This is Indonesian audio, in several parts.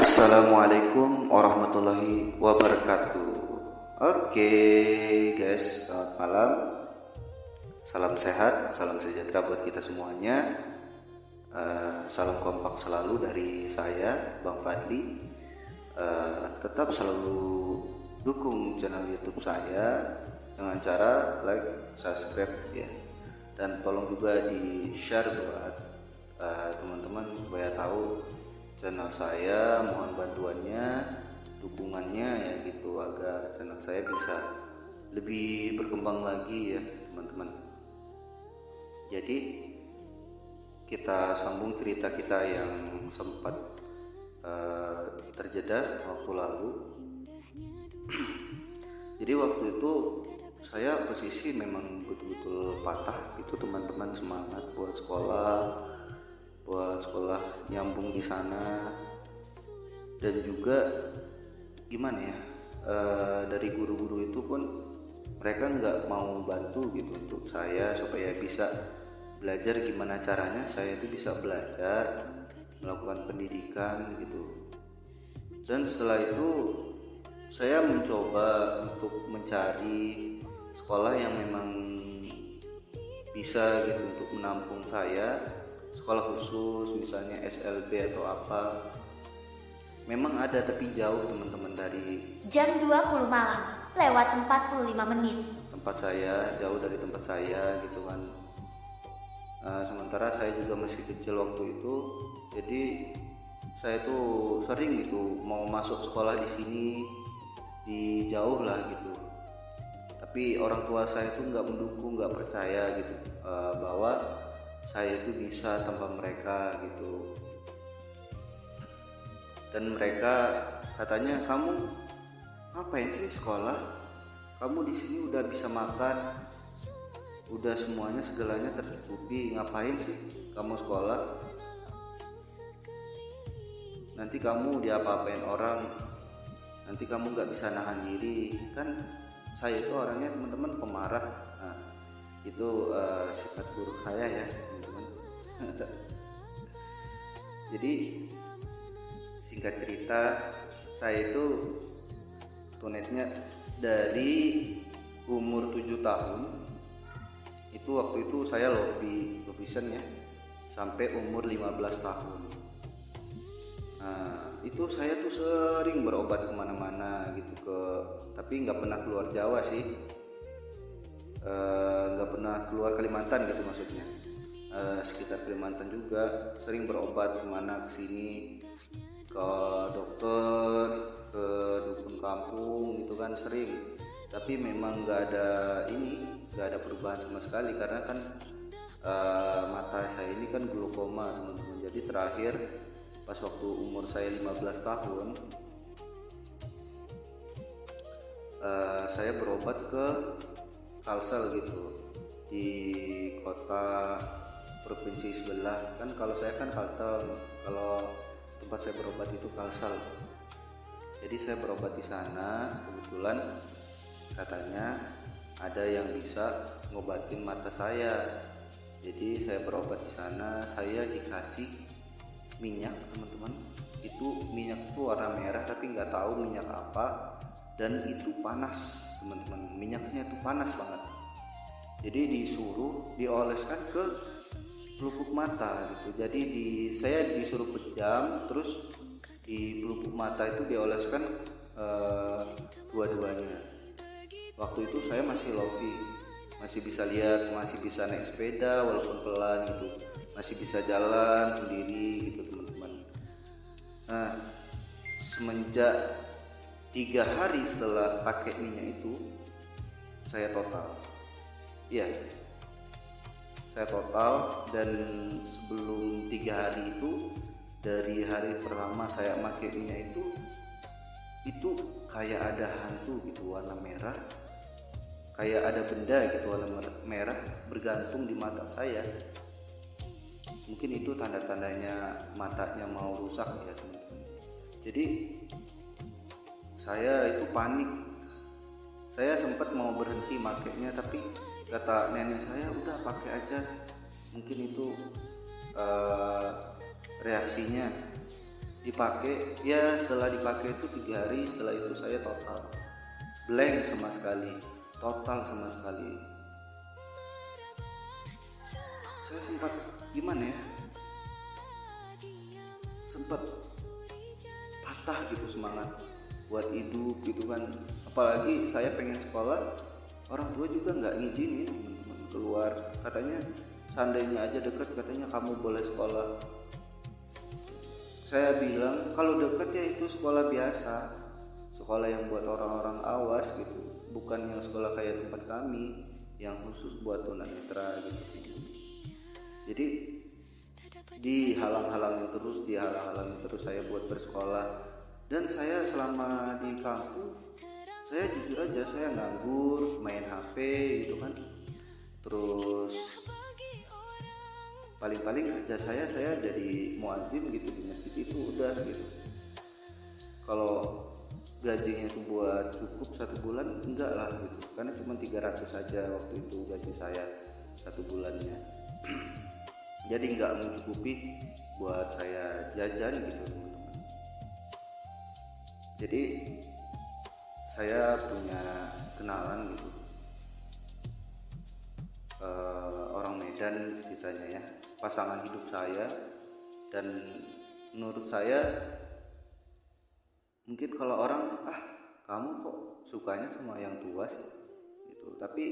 Assalamualaikum warahmatullahi wabarakatuh. Oke guys, selamat malam. Salam sehat, salam sejahtera buat kita semuanya. Salam kompak selalu dari saya, Bang Fadli. Tetap selalu dukung channel YouTube saya dengan cara like, subscribe ya. Dan tolong juga di share buat teman-teman supaya tahu channel saya, mohon bantuannya, dukungannya ya gitu agar channel saya bisa lebih berkembang lagi ya teman-teman. Jadi kita sambung cerita kita yang sempat terjeda waktu lalu. Jadi waktu itu saya posisi memang betul-betul patah gitu teman-teman, semangat buat sekolah nyambung di sana. Dan juga gimana ya, dari guru-guru itu pun mereka nggak mau bantu gitu untuk saya supaya bisa belajar gimana caranya saya itu bisa belajar melakukan pendidikan gitu. Dan setelah itu saya mencoba untuk mencari sekolah yang memang bisa gitu untuk menampung saya, sekolah khusus misalnya SLB atau apa. Memang ada tapi jauh teman-teman, dari jam 20 malam lewat 45 menit. Tempat saya jauh dari tempat saya gitu kan. Sementara saya juga masih kecil waktu itu, jadi saya tuh sering gitu mau masuk sekolah di sini, di jauh lah gitu. Tapi orang tua saya tuh nggak mendukung, nggak percaya gitu bahwa saya itu bisa tanpa mereka gitu. Dan mereka katanya, kamu ngapain sih sekolah? Kamu di sini udah bisa makan, udah semuanya segalanya tercukupi, ngapain sih kamu sekolah? Nanti kamu diapa-apain orang, nanti kamu nggak bisa nahan diri. Kan saya itu orangnya teman-teman pemarah. Nah, itu sifat buruk saya ya teman-teman. Jadi singkat cerita, saya itu tunetnya dari umur 7 tahun itu, waktu itu saya lobisan ya, sampai umur 15 tahun. Nah itu saya tuh sering berobat kemana-mana gitu, tapi nggak pernah keluar Jawa sih, nggak pernah keluar Kalimantan gitu maksudnya. Sekitar Kalimantan juga sering berobat kemana kesini, ke dokter, ke dukun kampung gitu kan sering. Tapi memang nggak ada perubahan sama sekali, karena kan mata saya ini kan glaukoma teman-teman. Jadi terakhir pas waktu umur saya 15 tahun, saya berobat ke Kalsel gitu, di kota provinsi sebelah. Kan kalau saya kan Kalteng, kalau tempat saya berobat itu Kalsel. Jadi saya berobat di sana, kebetulan katanya ada yang bisa ngobatin mata saya. Jadi saya berobat di sana, saya dikasih minyak teman-teman. Itu minyak itu warna merah tapi nggak tahu minyak apa, dan itu panas teman-teman, minyaknya itu panas banget. Jadi disuruh dioleskan ke pelupuk mata gitu. Jadi saya disuruh pejam, terus di pelupuk mata itu dioleskan dua-duanya. Waktu itu saya masih lofi, masih bisa lihat, masih bisa naik sepeda walaupun pelan gitu, masih bisa jalan sendiri gitu teman-teman. Nah semenjak 3 hari setelah pakai minyak itu, saya total. Iya, saya total. Dan sebelum 3 hari itu, dari hari pertama saya pakai minyak itu kayak ada hantu gitu warna merah, kayak ada benda gitu warna merah bergantung di mata saya. Mungkin itu tanda-tandanya matanya mau rusak ya teman-teman. Jadi saya itu panik. Saya sempat mau berhenti makainya, tapi kata nenek saya udah pakai aja, mungkin itu reaksinya. dipakai ya, setelah dipakai itu 3 hari, setelah itu saya total blank sama sekali, total sama sekali. Saya sempat gimana ya, sempat patah gitu semangat buat hidup gitu kan. Apalagi saya pengen sekolah, orang tua juga nggak ngizinin teman-teman keluar, katanya seandainya aja deket, katanya kamu boleh sekolah. Saya bilang kalau deket ya itu sekolah biasa, sekolah yang buat orang-orang awas gitu, bukan yang sekolah kayak tempat kami yang khusus buat tunanetra gitu. Jadi dihalang-halangin terus saya buat bersekolah. Dan saya selama di kampung, saya jujur aja saya nganggur, main HP gitu kan. Terus paling-paling kerja saya jadi muadzin gitu di masjid, itu udah gitu. Kalau gajinya itu buat cukup 1 bulan, enggak lah gitu, karena cuma 300 saja waktu itu gaji saya 1 bulannya. Jadi enggak mencukupi buat saya jajan gitu teman-teman. Jadi saya punya kenalan gitu, orang Medan ceritanya ya, pasangan hidup saya. Dan menurut saya mungkin kalau orang, kamu kok sukanya sama yang tua sih gitu, tapi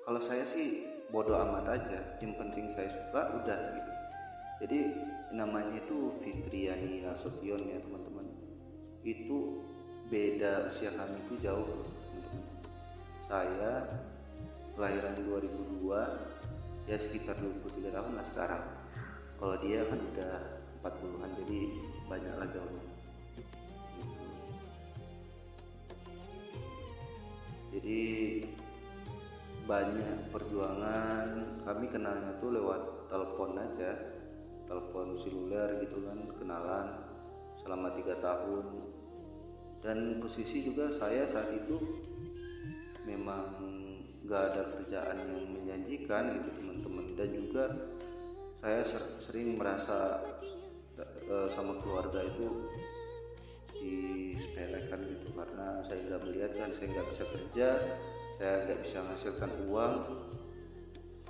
kalau saya sih bodoh amat aja, yang penting saya suka udah gitu. Jadi namanya itu Fitriani Nasution ya teman-teman, itu beda usia kami itu jauh teman-teman. Saya kelahiran 2002, ya sekitar 23 tahun lah sekarang. Kalau dia kan udah 40-an, jadi banyak lah jauhnya. Jadi banyak perjuangan, kami kenalnya tuh lewat telepon aja, telepon seluler gitu kan, kenalan selama 3 tahun. Dan posisi juga saya saat itu memang gak ada kerjaan yang menjanjikan gitu teman-teman. Dan juga saya sering merasa sama keluarga itu disepelekan gitu, karena saya nggak melihat kan, saya nggak bisa kerja, saya nggak bisa menghasilkan uang.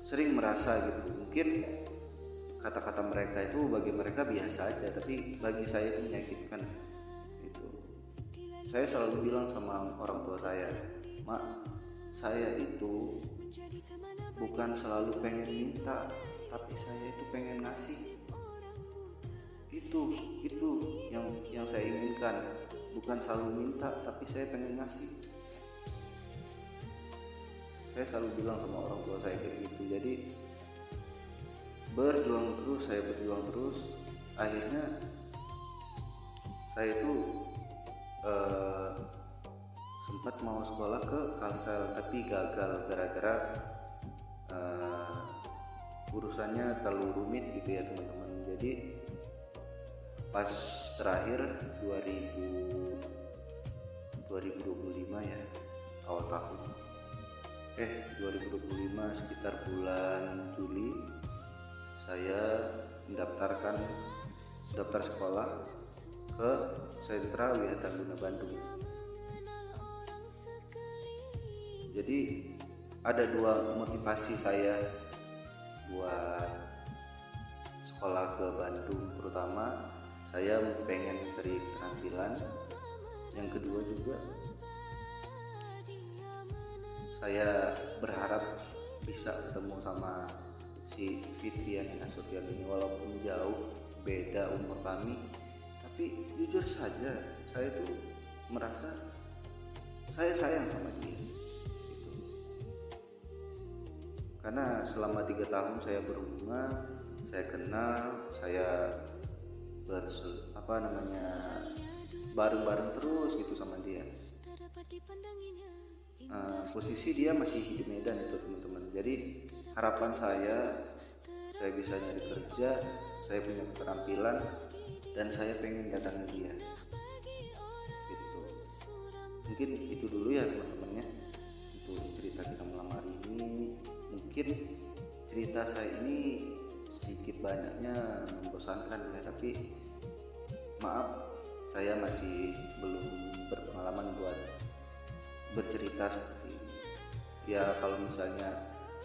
Sering merasa gitu, mungkin kata-kata mereka itu bagi mereka biasa aja, tapi bagi saya itu menyakitkan gitu. Saya selalu bilang sama orang tua saya, Mak, saya itu bukan selalu pengen minta, tapi saya itu pengen ngasih. Itu yang saya inginkan, bukan selalu minta, tapi saya pengen ngasih. Saya selalu bilang sama orang tua saya kayak gitu. Jadi saya berjuang terus. Akhirnya saya itu sempat mau sekolah ke Kalsel, tapi gagal gara-gara urusannya terlalu rumit gitu ya teman-teman. Jadi pas terakhir 2025 ya, awal tahun 2025 sekitar bulan Juli, saya daftar sekolah ke Sentra Wihataguna Bandung. Jadi ada 2 motivasi saya buat sekolah ke Bandung. Pertama, saya pengen cari keterampilan. Yang kedua juga, saya berharap bisa ketemu sama si Fitriani Nasution ini, walaupun jauh beda umur kami. Tapi jujur saja, saya tuh merasa saya sayang sama dia gitu. Karena selama 3 tahun saya berhubungan, saya kenal, saya bareng-bareng terus gitu sama dia. Posisi dia masih di Medan itu teman-teman. Jadi harapan saya bisa nyari kerja, saya punya keterampilan, dan saya pengen datangi dia gitu. Mungkin itu dulu ya teman-teman ya, untuk cerita kita malam hari ini. Mungkin cerita saya ini sedikit banyaknya membosankan ya, tapi maaf saya masih belum berpengalaman buat bercerita seperti ini. Ya kalau misalnya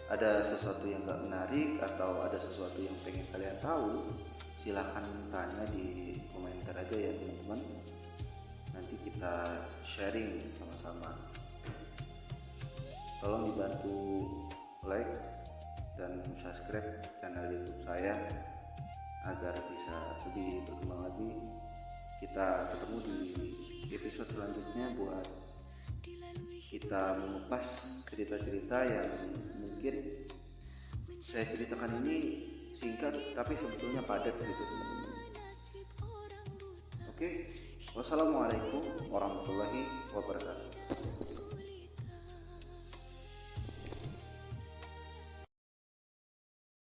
ada sesuatu yang gak menarik atau ada sesuatu yang pengen kalian tahu, silahkan tanya di komentar aja ya teman-teman. Nanti kita sharing sama-sama. Tolong dibantu like dan subscribe channel YouTube saya agar bisa lebih berkembang lagi. Kita ketemu di episode selanjutnya buat kita mengupas cerita-cerita yang mungkin saya ceritakan ini singkat tapi sebetulnya padat gitu teman-teman. Oke, wassalamualaikum warahmatullahi wabarakatuh.